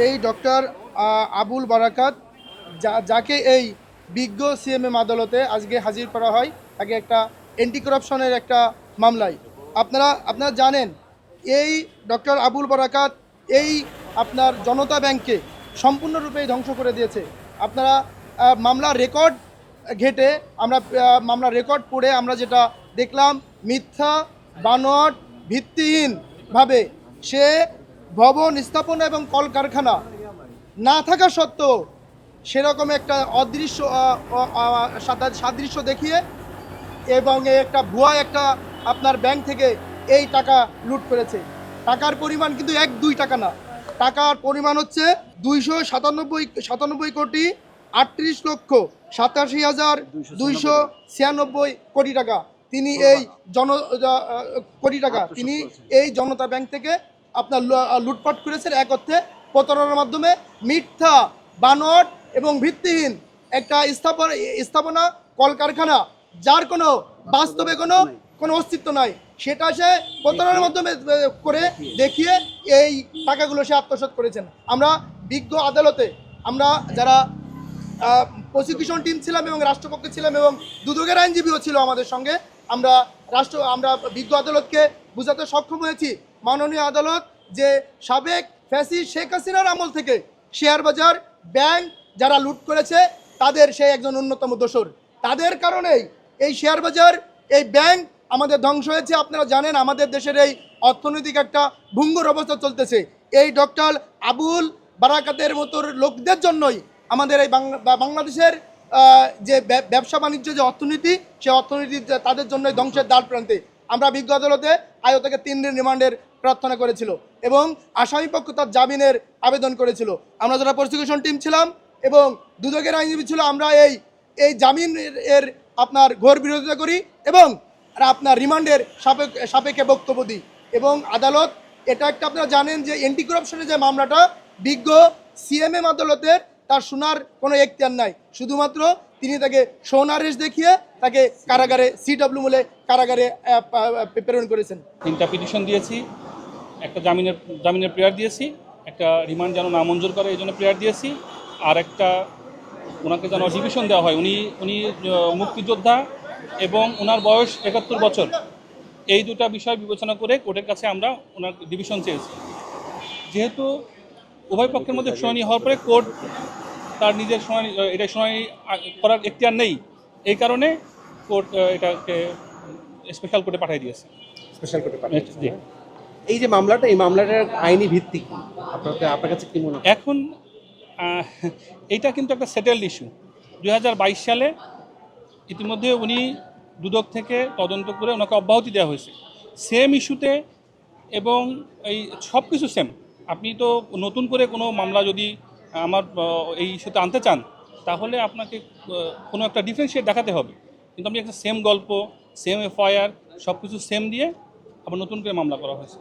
এই ডক্টর আবুল বারাকাত যাকে এই বিজ্ঞ সিএমএম আদালতে আজকে হাজির করা হয়, তাকে একটা অ্যান্টি করাপশনের একটা মামলায়। আপনারা জানেন এই ডক্টর আবুল বারাকাত এই আপনার জনতা ব্যাংককে সম্পূর্ণরূপে ধ্বংস করে দিয়েছে। আপনারা মামলার রেকর্ড ঘেটে মামলার রেকর্ড পড়ে আমরা যেটা দেখলাম, মিথ্যা, বানোয়াট, ভিত্তিহীনভাবে সে ভবন স্থাপনা এবং কলকারখানা না থাকা সত্ত্বেও সেরকম একটা অদৃশ্য সাদৃশ্য দেখিয়ে এবং একটা ভুয়া একটা আপনার ব্যাংক থেকে এই টাকা লুট করেছে। টাকার পরিমাণ কিন্তু 1-2 টাকা না, টাকার পরিমাণ হচ্ছে 297,38,87,296 কোটি টাকা। তিনি এই জনতা ব্যাংক থেকে আপনার লুটপাট করেছেন। এক অর্থে প্রতারণার মাধ্যমে মিথ্যা, বানোয়াট এবং ভিত্তিহীন একটা স্থাপনা কলকারখানা যার কোনো বাস্তবে কোনো অস্তিত্ব নাই, সেটা সে প্রতারণার মাধ্যমে করে দেখিয়ে এই টাকাগুলো সে আত্মসাৎ করেছেন। আমরা বিজ্ঞ আদালতে আমরা যারা প্রসিকিউশন টিম ছিলাম এবং রাষ্ট্রপক্ষে ছিলাম এবং দুদকের আইনজীবীও ছিল আমাদের সঙ্গে, আমরা বিজ্ঞ আদালতকে বোঝাতে সক্ষম হয়েছি, মাননীয় আদালত, যে সাবেক ফ্যাসিস্ট শেখ হাসিনার আমল থেকে শেয়ার বাজার, ব্যাংক যারা লুট করেছে তাদের সে একজন অন্যতম দোসর। তাদের কারণেই এই শেয়ার বাজার, এই ব্যাংক আমাদের ধ্বংস হয়েছে। আপনারা জানেন আমাদের দেশের এই অর্থনৈতিক একটা ভঙ্গুর অবস্থা চলতেছে এই ডক্টর আবুল বারাকাতের মতো লোকদের জন্যই। আমাদের এই বাংলাদেশের যে ব্যবসা বাণিজ্য, যে অর্থনীতি, সে অর্থনীতি তাদের জন্যই ধ্বংসের দ্বার প্রান্তে। আমরা বিজ্ঞ আদালতে আয়ো থেকে 3 দিন রিমান্ডের প্রার্থনা করেছিল এবং আসামি পক্ষ তার জামিনের আবেদন করেছিল। আমরা যারা প্রসিকিউশন টিম ছিলাম এবং দুদকের আইনজীবী ছিল, আমরা এই জামিনের আপনার ঘোর বিরোধিতা করি এবং আপনার রিমান্ডের সাপেক্ষে বক্তব্য দিই। এবং আদালত এটা একটা, আপনারা জানেন যে অ্যান্টি করাপশনের যে মামলাটা বিজ্ঞ সিএমএম আদালতের, তার শোনার কোনো এখতিয়ার নাই, শুধুমাত্র তিনি তাকে সোনারেশ দেখিয়ে তাকে কারাগারে CW বলে কারাগারে প্রেরণ করেছেন। 3টা পিটিশন দিয়েছি, একটা জামিনের প্রেয়ার দিয়েছি, একটা রিমান্ড যেন নামঞ্জুর করে এই জন্য প্রেয়ার দিয়েছি, আর একটা ওনাকে যেন ডিভিশন দেওয়া হয়। উনি মুক্তিযোদ্ধা এবং ওনার বয়স 71 বছর। এই দুটা বিষয় বিবেচনা করে কোর্টের কাছে আমরা ওনার ডিভিশন চেয়েছি। যেহেতু উভয় পক্ষের মধ্যে শুনানি হওয়ার পরে কোর্ট তার নিজের শুনানি করার এখতিয়ার নেই, এই কারণে কোর্ট এটাকে স্পেশাল কোর্টে পাঠিয়ে দিয়েছে। স্পেশাল কোর্টে পাঠিয়েছে। এই যে মামলাটা, এই মামলাটার আইনি ভিত্তি কি আপনার কাছে কি মনে হয়? এখন এইটা কিন্তু একটা সেটেলড ইস্যু। 2022 সালে ইতিমধ্যে উনি দুদক থেকে তদন্ত করে ওনাকে অব্যাহতি দেওয়া হয়েছে সেম ইস্যুতে, এবং এই সব কিছু সেম। আপনি তো নতুন করে কোনো মামলা যদি আমার এই ইস্যুতে আনতে চান, তাহলে আপনাকে কোনো একটা ডিফারেন্সিয়েট দেখাতে হবে, কিন্তু আপনি একটা সেম গল্প, সেম FIR, সব কিছু সেম দিয়ে আবার নতুন করে মামলা করা হয়েছে।